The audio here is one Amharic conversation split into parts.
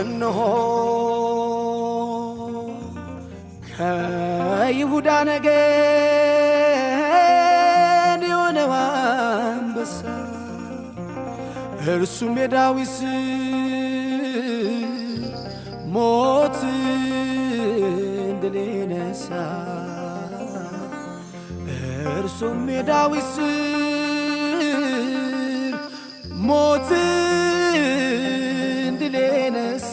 እነሆ ከይሁዳ ነገድ የሆነው አንበሳ እርሱም የዳዊት ስር ሞትን ድል ነሣ እርሱም የዳዊት ስር ሞትን ድል ነሣ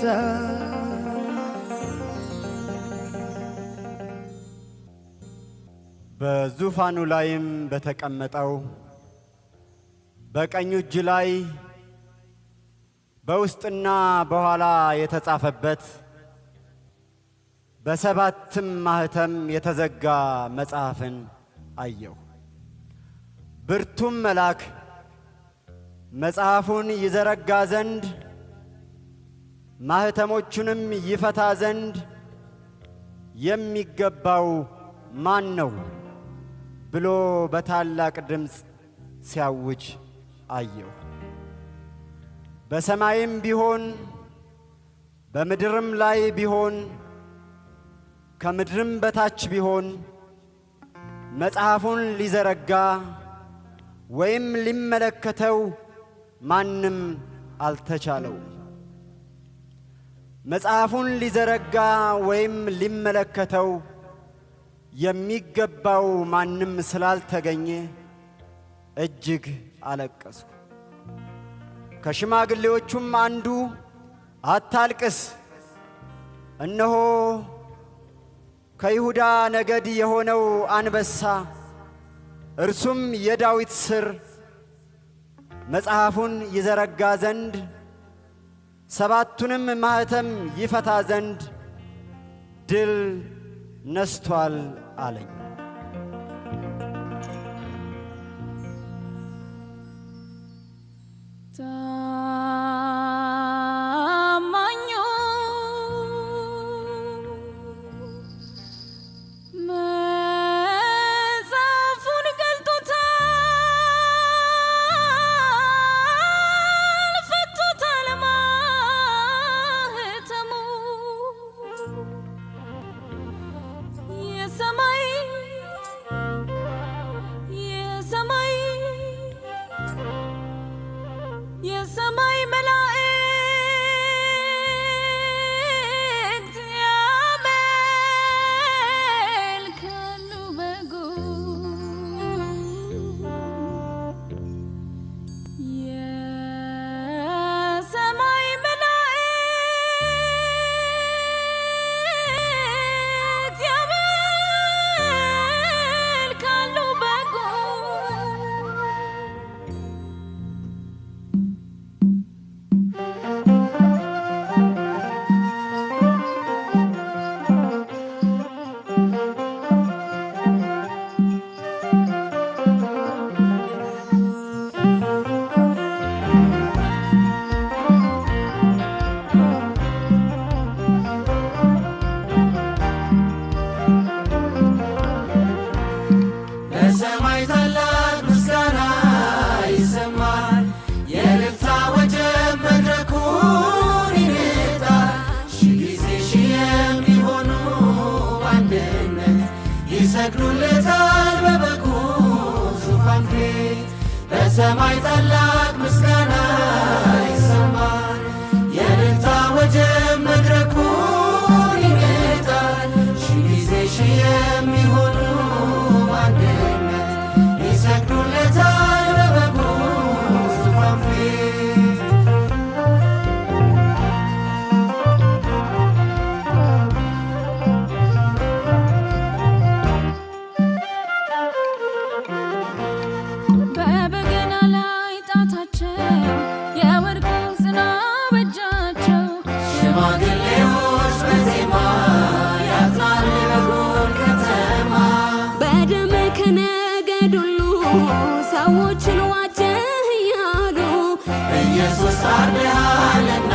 በዙፋኑ ላይም በተቀመጠው በቀኙ እጅ ላይ በውስጥና በኋላ የተጻፈበት በሰባትም ማኅተም የተዘጋ መጽሐፍን አየሁ። ብርቱም መልአክ መጽሐፉን ይዘረጋ ዘንድ ማኅተሞቹንም ይፈታ ዘንድ የሚገባው ማን ነው ብሎ በታላቅ ድምፅ ሲያውጅ አየሁ። በሰማይም ቢሆን በምድርም ላይ ቢሆን ከምድርም በታች ቢሆን መጽሐፉን ሊዘረጋ ወይም ሊመለከተው ማንም አልተቻለውም። መጽሐፉን ሊዘረጋ ወይም ሊመለከተው የሚገባው ማንም ስላልተገኘ እጅግ አለቀስኩ። ከሽማግሌዎቹም አንዱ አታልቅስ፣ እነሆ ከይሁዳ ነገድ የሆነው አንበሳ እርሱም የዳዊት ሥር መጽሐፉን ይዘረጋ ዘንድ ሰባቱንም ማኅተም ይፈታ ዘንድ ድል ነስቶአል አለኝ። ታማኙ መጽሐፉን ገልጦታል፣ ፈቶታል ማኅተሙ የሰማይ መላእክት ያመልካሉ በጉን የሰማይ መላእክት ያመልካሉ በጉን ለሰማይ ታላቅ ምስጋና ይሰማል፣ የእልልታ ወጀብ መድረኩን ይነጣል። ሺህ ጊዜ ሺህ የሚሆኑ በአንድነት ይሰግዱለታል በበጉ ዙፋን ፊት። ለሰማይ ታላቅ ምስጋና ይሰማል፣ የእልልታ ወጀብ መድረኩን ይነጣል። ሺህ ጊዜ ሺህ የሚሆኑ ይሰግዱለታል በበጉ ዙፋን ፊት። በበገና ላይ ጣታቸው የወርቅ ጽና በእጃቸው ሽማግሌዎች በዜማ ያጥናሉ የበጉን ከተማ። በደም ከነገድ ሁሉ ሰዎችን ዋጀህ እያሉ ኢየሱስ ታርደሃልና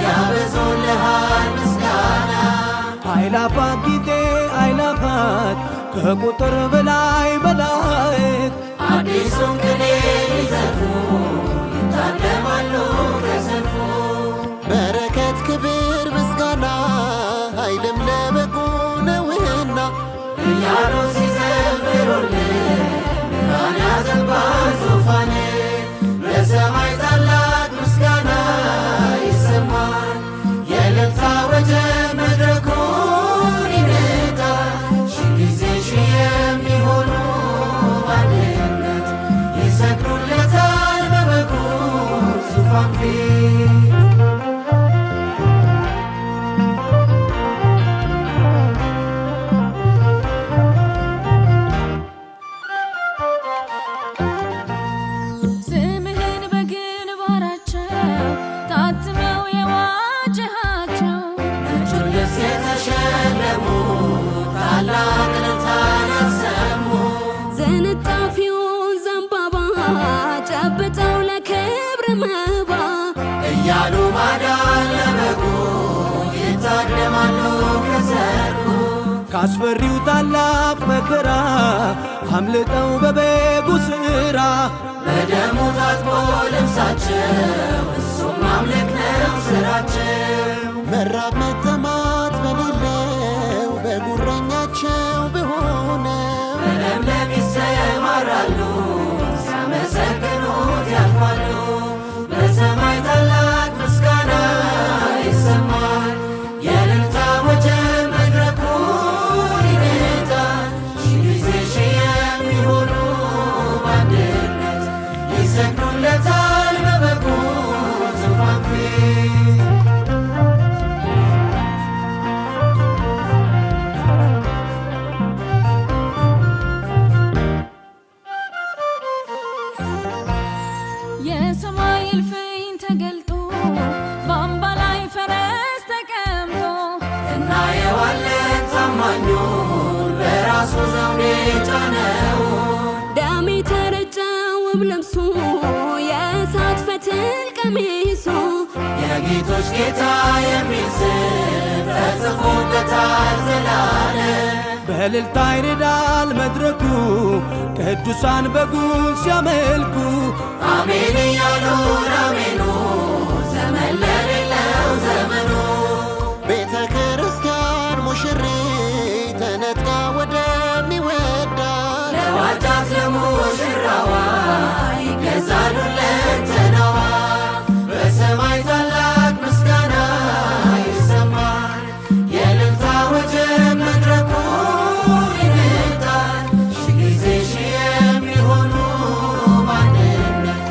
ያበዙልሃል ምስጋና። አይላፋት ጊዜ አይላፋት ከቁጥር በላይ መላእክት አዲሱን ቅኔ ሊዘፍኑ ይታደማሉ ከሰልፉ። በረከት ስምህን በግንባራቸው ታትመው የዋጀሃቸው ነጩን ልብስ የተሸለሙ ታላቅ እልልታን ያሰሙ ዝንጣፊውን ዘንባባ ጨብጠው ለክብር መባ እያሉ ማዳን ለበጉ ይታደማሉ ከሰርጉ። ካስፈሪው ታላቅ መከራ አምልጠው በበጉ ሥራ በደሙ ታጥቦ ልብሳቸው እሱም ማምለክ ነው ሥራቸው። መራብ መጠማት በሌለው በጉረኛቸው በሆነው በለምለም ይሰማራሉ ሲያመሰግኑት ያልፋሉ። በሰማይ ታላቅ ምስጋና ይሰማል የእልልታ ወጀብ መድረኩን ይነዳል። ሺህ ጊዜ ሺህ የሚሆኑ በአንድነት ይሰግዱለታል በበጉ ዙፋን ፊት። የሰማይ እልፍኝ ተገልጦ በአምባ ላይ ፈረስ ተቀምጦ እናየዋለን ታማኙን በራሱ ዘውድ የጫነውን ደም የተረጨው ውብ ልብሱ የእሳት ፈትል ቀሚሱ የጌቶች ጌታ የሚል ስም ተጽፎበታል ዘላለም። በእልልታ ይነዳል መድረኩ ቅዱሳን በጉን ሲያመልኩ አሜን እያሉን አሜኑ ዘመን ለሌለው ዘመኑ። ቤተ ክርስቲያን ሙሽሪት ተነጥቃ ወደሚወዳት ለዋጃት ለሙሽራዋ ይገዛሉ ለተናዋ። በሰማይ ታላቅ ምስጋና ይሰማል የእልልታ ወጀብ መድረኩን ይነዳል። ሺህ ጊዜ ሺህ የሚሆኑ በአንድነት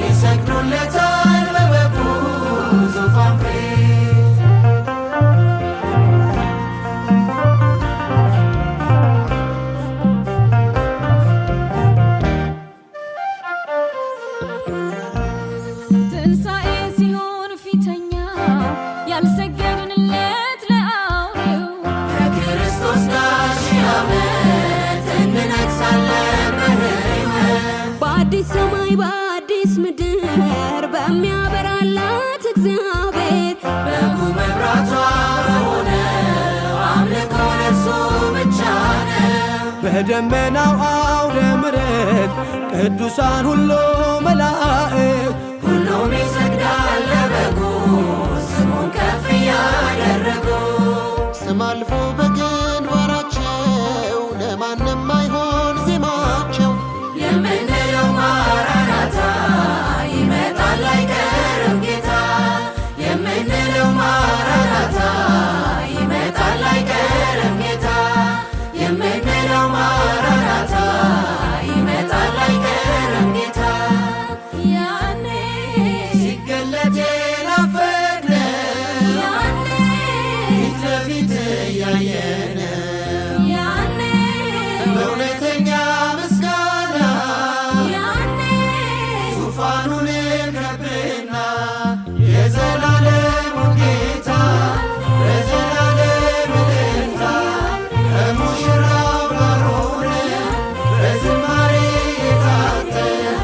ይሰግዱለታል በበጉ ዙፋን ፊት። ትንሣኤ ሲሆን ፊተኛ ያልሰገድንለት ለአውሬው ከክርስቶስ ጋር ሺህ ዓመት እንነግሣለን በሕይወት። በአዲስ ሰማይ በአዲስ ምድር በሚያበራላት እግዚአብሔር በጉ መብራቷ በሆነው አምልኮ ለእርሱ ብቻ ነው። በደመናው አውደ ምሕረት ቅዱሳን ሁሉ መላእክት ሁሉም ይሰግዳል ለበጉ ስሙን ከፍ እያደረጉ። ስም አልፎ በግንባራቸው ለማንም አይሆን ዜማቸው የምንለው ማራናታ ይመጣል አይቀርም ጌታ። የምንለው ማራናታ ይመጣል አይቀርም ጌታ። የምንለው ማራናታ ይመጣል አይቀርም ጌታ። ያኔ ሲገለጥ የናፈቅነው ያኔ ፊት ለፊት እያየነው ያኔ በእውነተኛ ምስጋና ያኔ ዙፋኑን እንከብና የዘላለሙን ጌታ በዘላለም እልልታ ከሙሽራው ጋር ሆነን በዝማሬ የታጠን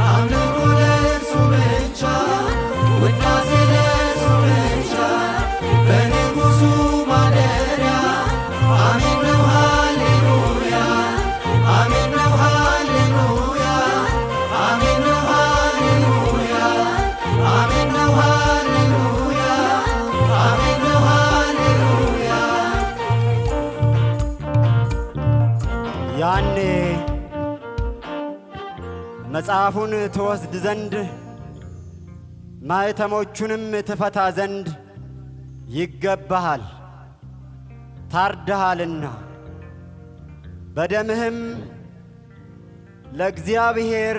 አምልኮ ለእርሱ ብቻ ውዳሴ ለእርሱ ብቻ በንጉሡ ማደሪያ አሜን ነው ሃሌሉያ አሜን ነው ሃሌሉያ አሜን ነው ሃሌሉያ አሜን ነው ሃሌሉያ አሜን ነው ሃሌሉያ። ያኔ መጽሐፉን ትወስድ ዘንድ ማኅተሞቹንም ትፈታ ዘንድ ይገባሃል፣ ታርደሃልና በደምህም ለእግዚአብሔር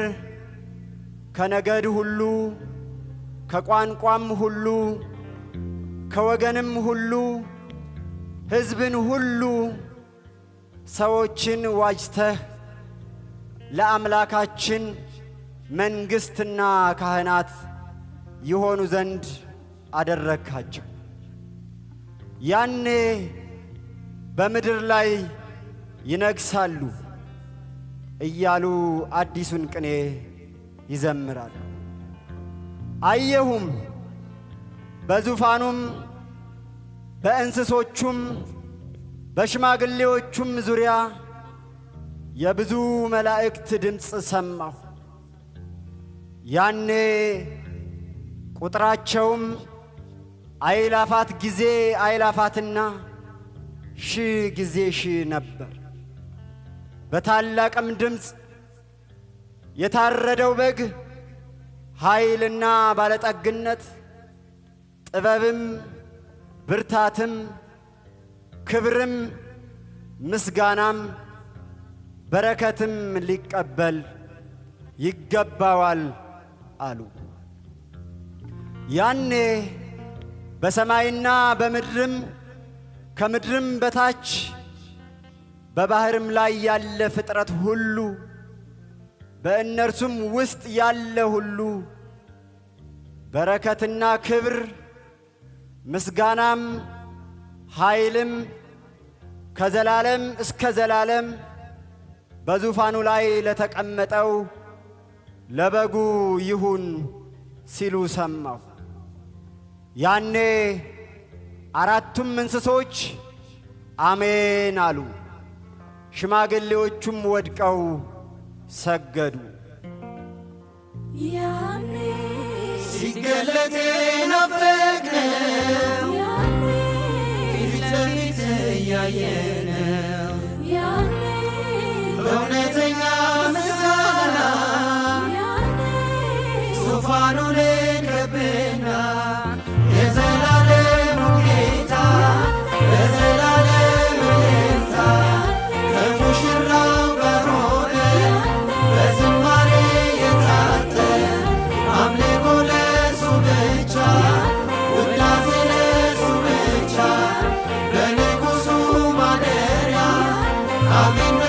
ከነገድ ሁሉ ከቋንቋም ሁሉ ከወገንም ሁሉ ሕዝብን ሁሉ ሰዎችን ዋጅተህ ለአምላካችን መንግሥትና ካህናት ይሆኑ ዘንድ አደረግካቸው። ያኔ በምድር ላይ ይነግሣሉ እያሉ አዲሱን ቅኔ ይዘምራሉ። አየሁም በዙፋኑም በእንስሶቹም በሽማግሌዎቹም ዙሪያ የብዙ መላእክት ድምፅ ሰማሁ። ያኔ ቁጥራቸውም አእላፋት ጊዜ አእላፋትና ሺህ ጊዜ ሺህ ነበር። በታላቅም ድምፅ የታረደው በግ ኃይልና ባለጠግነት፣ ጥበብም፣ ብርታትም፣ ክብርም፣ ምስጋናም፣ በረከትም ሊቀበል ይገባዋል አሉ። ያኔ በሰማይና በምድርም ከምድርም በታች በባሕርም ላይ ያለ ፍጥረት ሁሉ በእነርሱም ውስጥ ያለ ሁሉ በረከትና ክብር ምስጋናም ኃይልም ከዘላለም እስከ ዘላለም በዙፋኑ ላይ ለተቀመጠው ለበጉ ይሁን ሲሉ ሰማሁ። ያኔ አራቱም እንስሶች አሜን አሉ። ሽማግሌዎቹም ወድቀው ሰገዱ። ያኔ ሲገለጥ ናፈቅነው ፊት ለፊት እያየነው በእውነተኛ ምስጋና ዙፋኑን እንከብና የዘላለሙ ጌታ በዘላለም እልልታ ከሙሽራው ጋር ሆነን በዝማሬ የታጠን አምልኮ ለእርሱ ብቻ ውዳሴ ለእርሱ ብቻ በንጉሡ ማደሪያ አሜን።